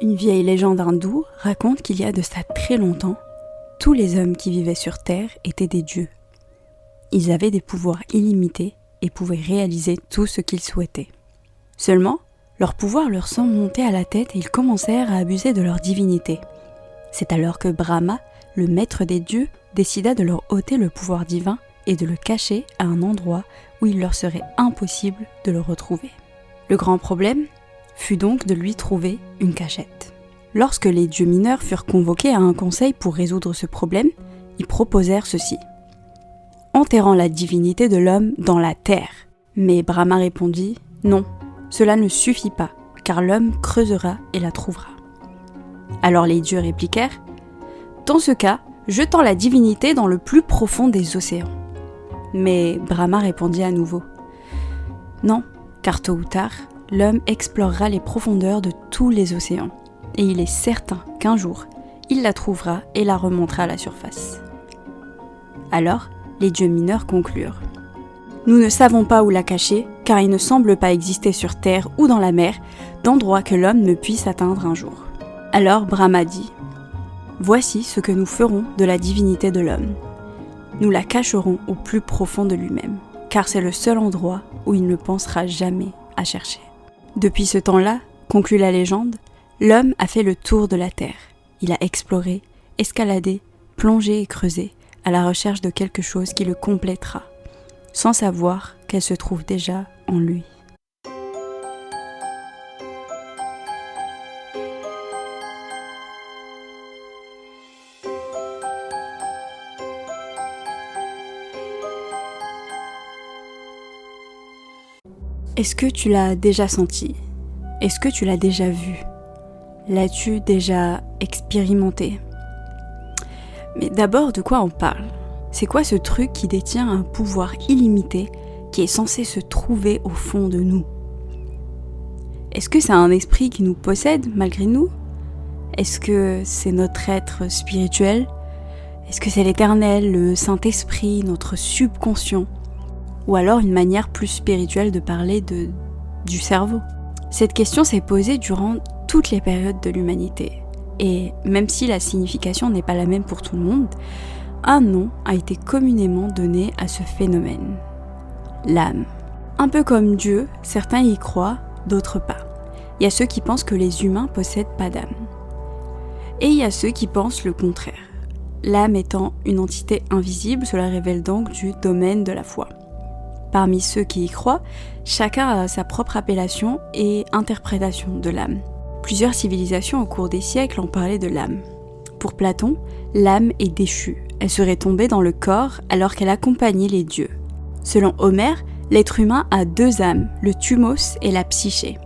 Une vieille légende hindoue raconte qu'il y a de ça très longtemps, tous les hommes qui vivaient sur Terre étaient des dieux. Ils avaient des pouvoirs illimités et pouvaient réaliser tout ce qu'ils souhaitaient. Seulement, leur pouvoir leur semble monter à la tête et ils commencèrent à abuser de leur divinité. C'est alors que Brahma, le maître des dieux, décida de leur ôter le pouvoir divin et de le cacher à un endroit où il leur serait impossible de le retrouver. Le grand problème fut donc de lui trouver une cachette. Lorsque les dieux mineurs furent convoqués à un conseil pour résoudre ce problème, ils proposèrent ceci: enterrant la divinité de l'homme dans la terre. Mais Brahma répondit: non, cela ne suffit pas, car l'homme creusera et la trouvera. Alors les dieux répliquèrent: dans ce cas, jetant la divinité dans le plus profond des océans. Mais Brahma répondit à nouveau: non, car tôt ou tard, l'homme explorera les profondeurs de tous les océans, et il est certain qu'un jour, il la trouvera et la remontera à la surface. Alors, les dieux mineurs conclurent: nous ne savons pas où la cacher, car il ne semble pas exister sur terre ou dans la mer d'endroit que l'homme ne puisse atteindre un jour. Alors Brahma dit: voici ce que nous ferons de la divinité de l'homme. Nous la cacherons au plus profond de lui-même, car c'est le seul endroit où il ne pensera jamais à chercher. Depuis ce temps-là, conclut la légende, l'homme a fait le tour de la terre. Il a exploré, escaladé, plongé et creusé à la recherche de quelque chose qui le complétera, sans savoir qu'elle se trouve déjà en lui. Est-ce que tu l'as déjà senti? Est-ce que tu l'as déjà vu? L'as-tu déjà expérimenté? Mais d'abord, de quoi on parle? C'est quoi ce truc qui détient un pouvoir illimité qui est censé se trouver au fond de nous? Est-ce que c'est un esprit qui nous possède malgré nous? Est-ce que c'est notre être spirituel? Est-ce que c'est l'Éternel, le Saint-Esprit, notre subconscient? Ou alors une manière plus spirituelle de parler du cerveau? Cette question s'est posée durant toutes les périodes de l'humanité. Et même si la signification n'est pas la même pour tout le monde, un nom a été communément donné à ce phénomène: l'âme. Un peu comme Dieu, certains y croient, d'autres pas. Il y a ceux qui pensent que les humains possèdent pas d'âme. Et il y a ceux qui pensent le contraire. L'âme étant une entité invisible, cela révèle donc du domaine de la foi. Parmi ceux qui y croient, chacun a sa propre appellation et interprétation de l'âme. Plusieurs civilisations au cours des siècles ont parlé de l'âme. Pour Platon, l'âme est déchue. Elle serait tombée dans le corps alors qu'elle accompagnait les dieux. Selon Homère, l'être humain a deux âmes, le thumos et la psyché.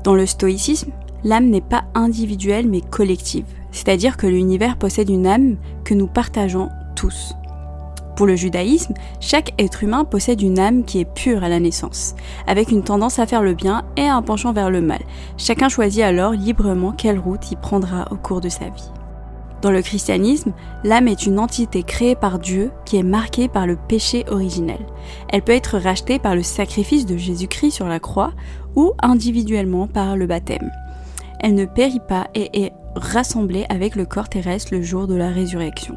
Dans le stoïcisme, l'âme n'est pas individuelle mais collective, c'est-à-dire que l'univers possède une âme que nous partageons tous. Pour le judaïsme, chaque être humain possède une âme qui est pure à la naissance, avec une tendance à faire le bien et un penchant vers le mal. Chacun choisit alors librement quelle route il prendra au cours de sa vie. Dans le christianisme, l'âme est une entité créée par Dieu qui est marquée par le péché originel. Elle peut être rachetée par le sacrifice de Jésus-Christ sur la croix ou individuellement par le baptême. Elle ne périt pas et est rassemblée avec le corps terrestre le jour de la résurrection.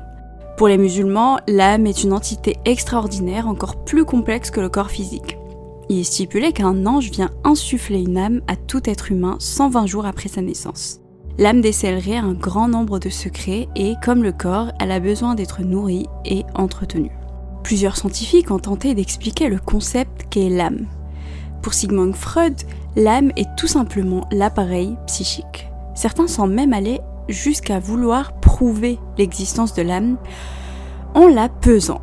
Pour les musulmans, l'âme est une entité extraordinaire, encore plus complexe que le corps physique. Il est stipulé qu'un ange vient insuffler une âme à tout être humain 120 jours après sa naissance. L'âme décèlerait un grand nombre de secrets et, comme le corps, elle a besoin d'être nourrie et entretenue. Plusieurs scientifiques ont tenté d'expliquer le concept qu'est l'âme. Pour Sigmund Freud, l'âme est tout simplement l'appareil psychique. Certains sont même allés jusqu'à vouloir prouver l'existence de l'âme en la pesant.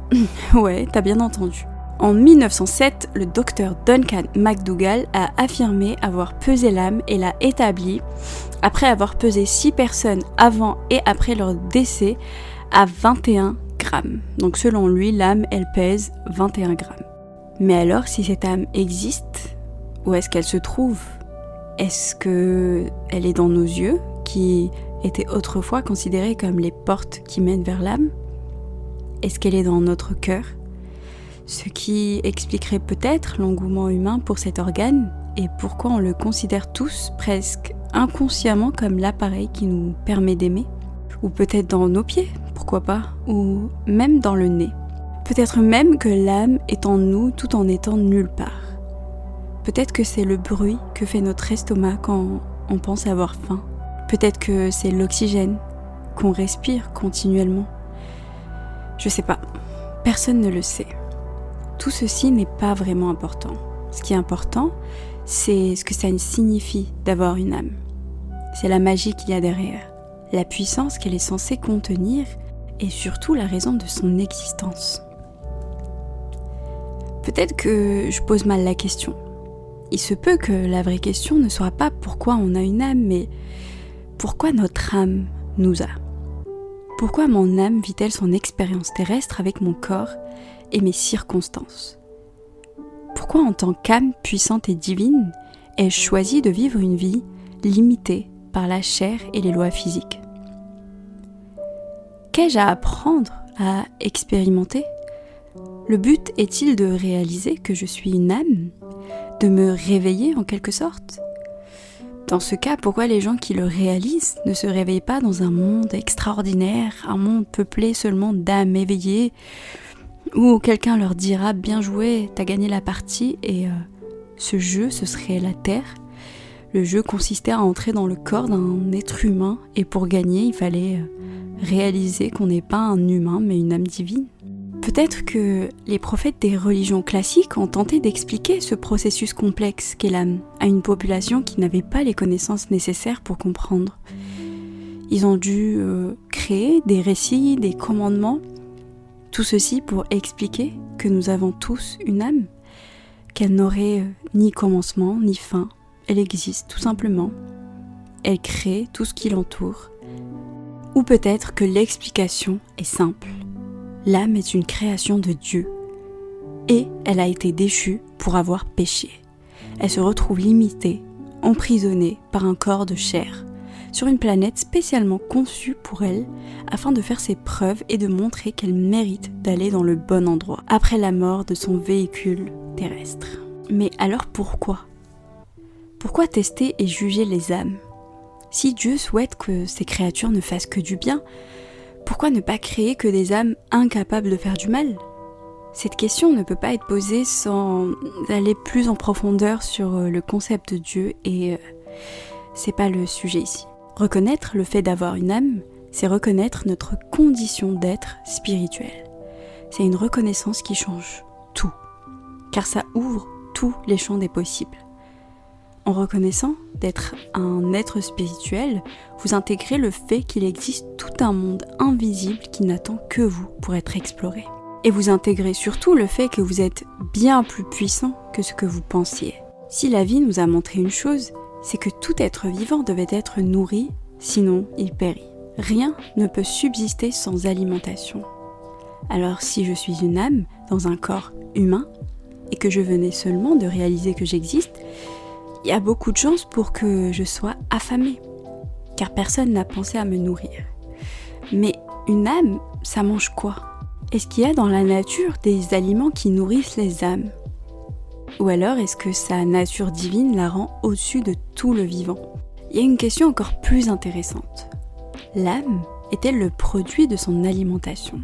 Ouais, t'as bien entendu. En 1907, le docteur Duncan McDougall a affirmé avoir pesé l'âme et l'a établi, après avoir pesé 6 personnes avant et après leur décès, à 21 grammes. Donc selon lui, l'âme, elle pèse 21 grammes. Mais alors, si cette âme existe, où est-ce qu'elle se trouve? Est-ce qu'elle est dans nos yeux, qui étaient autrefois considérées comme les portes qui mènent vers l'âme? Est-ce qu'elle est dans notre cœur? Ce qui expliquerait peut-être l'engouement humain pour cet organe et pourquoi on le considère tous presque inconsciemment comme l'appareil qui nous permet d'aimer. Ou peut-être dans nos pieds, pourquoi pas, ou même dans le nez. Peut-être même que l'âme est en nous tout en étant nulle part. Peut-être que c'est le bruit que fait notre estomac quand on pense avoir faim. Peut-être que c'est l'oxygène qu'on respire continuellement. Je sais pas, personne ne le sait. Tout ceci n'est pas vraiment important. Ce qui est important, c'est ce que ça signifie d'avoir une âme. C'est la magie qu'il y a derrière, la puissance qu'elle est censée contenir et surtout la raison de son existence. Peut-être que je pose mal la question. Il se peut que la vraie question ne soit pas pourquoi on a une âme, mais pourquoi notre âme nous a. Pourquoi mon âme vit-elle son expérience terrestre avec mon corps et mes circonstances? Pourquoi en tant qu'âme puissante et divine, ai-je choisi de vivre une vie limitée par la chair et les lois physiques? Qu'ai-je à apprendre, à expérimenter? Le but est-il de réaliser que je suis une âme? De me réveiller en quelque sorte? Dans ce cas, pourquoi les gens qui le réalisent ne se réveillent pas dans un monde extraordinaire, un monde peuplé seulement d'âmes éveillées, où quelqu'un leur dira « bien joué, t'as gagné la partie » et ce jeu, ce serait la Terre. Le jeu consistait à entrer dans le corps d'un être humain et pour gagner, il fallait réaliser qu'on n'est pas un humain mais une âme divine. Peut-être que les prophètes des religions classiques ont tenté d'expliquer ce processus complexe qu'est l'âme à une population qui n'avait pas les connaissances nécessaires pour comprendre. Ils ont dû créer des récits, des commandements, tout ceci pour expliquer que nous avons tous une âme, qu'elle n'aurait ni commencement ni fin, elle existe tout simplement, elle crée tout ce qui l'entoure. Ou peut-être que l'explication est simple. L'âme est une création de Dieu et elle a été déchue pour avoir péché. Elle se retrouve limitée, emprisonnée par un corps de chair, sur une planète spécialement conçue pour elle afin de faire ses preuves et de montrer qu'elle mérite d'aller dans le bon endroit après la mort de son véhicule terrestre. Mais alors pourquoi? Pourquoi tester et juger les âmes? Si Dieu souhaite que ces créatures ne fassent que du bien, pourquoi ne pas créer que des âmes incapables de faire du mal? Cette question ne peut pas être posée sans aller plus en profondeur sur le concept de Dieu et c'est pas le sujet ici. Reconnaître le fait d'avoir une âme, c'est reconnaître notre condition d'être spirituel. C'est une reconnaissance qui change tout, car ça ouvre tous les champs des possibles. En reconnaissant d'être un être spirituel, vous intégrez le fait qu'il existe tout un monde invisible qui n'attend que vous pour être exploré. Et vous intégrez surtout le fait que vous êtes bien plus puissant que ce que vous pensiez. Si la vie nous a montré une chose, c'est que tout être vivant devait être nourri, sinon il périt. Rien ne peut subsister sans alimentation. Alors si je suis une âme dans un corps humain, et que je venais seulement de réaliser que j'existe, il y a beaucoup de chances pour que je sois affamée, car personne n'a pensé à me nourrir. Mais une âme, ça mange quoi? Est-ce qu'il y a dans la nature des aliments qui nourrissent les âmes? Ou alors est-ce que sa nature divine la rend au-dessus de tout le vivant? Il y a une question encore plus intéressante. L'âme est-elle le produit de son alimentation?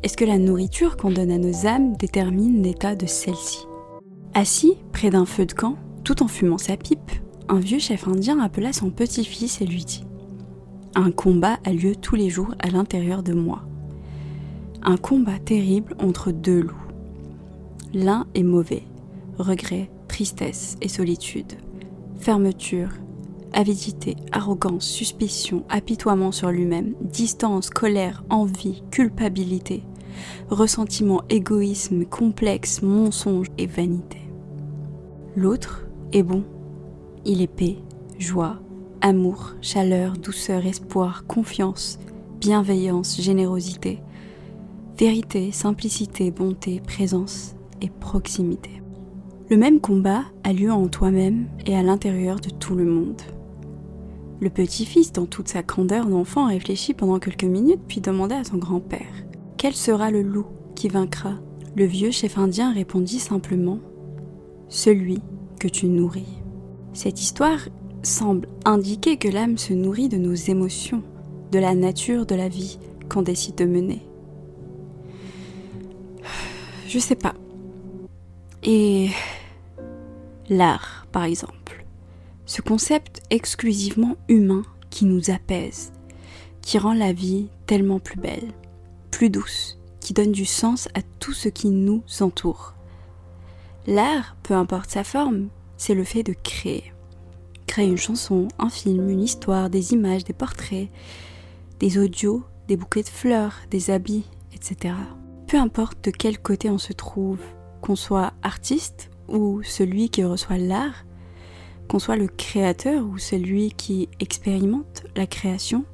Est-ce que la nourriture qu'on donne à nos âmes détermine l'état de celle-ci? Assis près d'un feu de camp, tout en fumant sa pipe, un vieux chef indien appela son petit-fils et lui dit « Un combat a lieu tous les jours à l'intérieur de moi. Un combat terrible entre deux loups. L'un est mauvais, regret, tristesse et solitude, fermeture, avidité, arrogance, suspicion, apitoiement sur lui-même, distance, colère, envie, culpabilité, ressentiment, égoïsme, complexe, mensonge et vanité. L'autre est bon, il est paix, joie, amour, chaleur, douceur, espoir, confiance, bienveillance, générosité, vérité, simplicité, bonté, présence et proximité. Le même combat a lieu en toi-même et à l'intérieur de tout le monde. Le petit-fils, dans toute sa candeur d'enfant, réfléchit pendant quelques minutes puis demanda à son grand-père « Quel sera le loup qui vaincra ?» Le vieux chef indien répondit simplement « Celui que tu nourris. » Cette histoire, semble indiquer que l'âme se nourrit de nos émotions, de la nature de la vie qu'on décide de mener. Je sais pas. Et l'art, par exemple, ce concept exclusivement humain qui nous apaise, qui rend la vie tellement plus belle, plus douce, qui donne du sens à tout ce qui nous entoure. L'art, peu importe sa forme, c'est le fait de créer. Créer une chanson, un film, une histoire, des images, des portraits, des audios, des bouquets de fleurs, des habits, etc. Peu importe de quel côté on se trouve, qu'on soit artiste ou celui qui reçoit l'art, qu'on soit le créateur ou celui qui expérimente la création,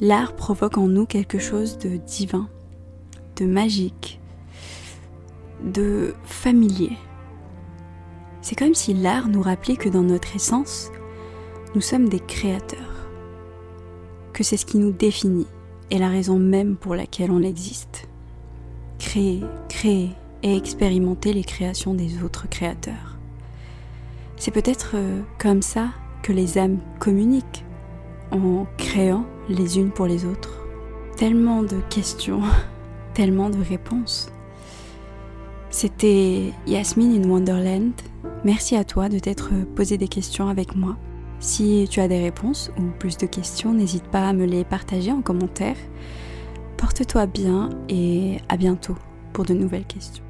l'art provoque en nous quelque chose de divin, de magique, de familier. C'est comme si l'art nous rappelait que dans notre essence, nous sommes des créateurs, que c'est ce qui nous définit et la raison même pour laquelle on existe. Créer et expérimenter les créations des autres créateurs. C'est peut-être comme ça que les âmes communiquent, en créant les unes pour les autres. Tellement de questions, tellement de réponses. C'était Yasmine in Wonderland. Merci à toi de t'être posé des questions avec moi. Si tu as des réponses ou plus de questions, n'hésite pas à me les partager en commentaire. Porte-toi bien et à bientôt pour de nouvelles questions.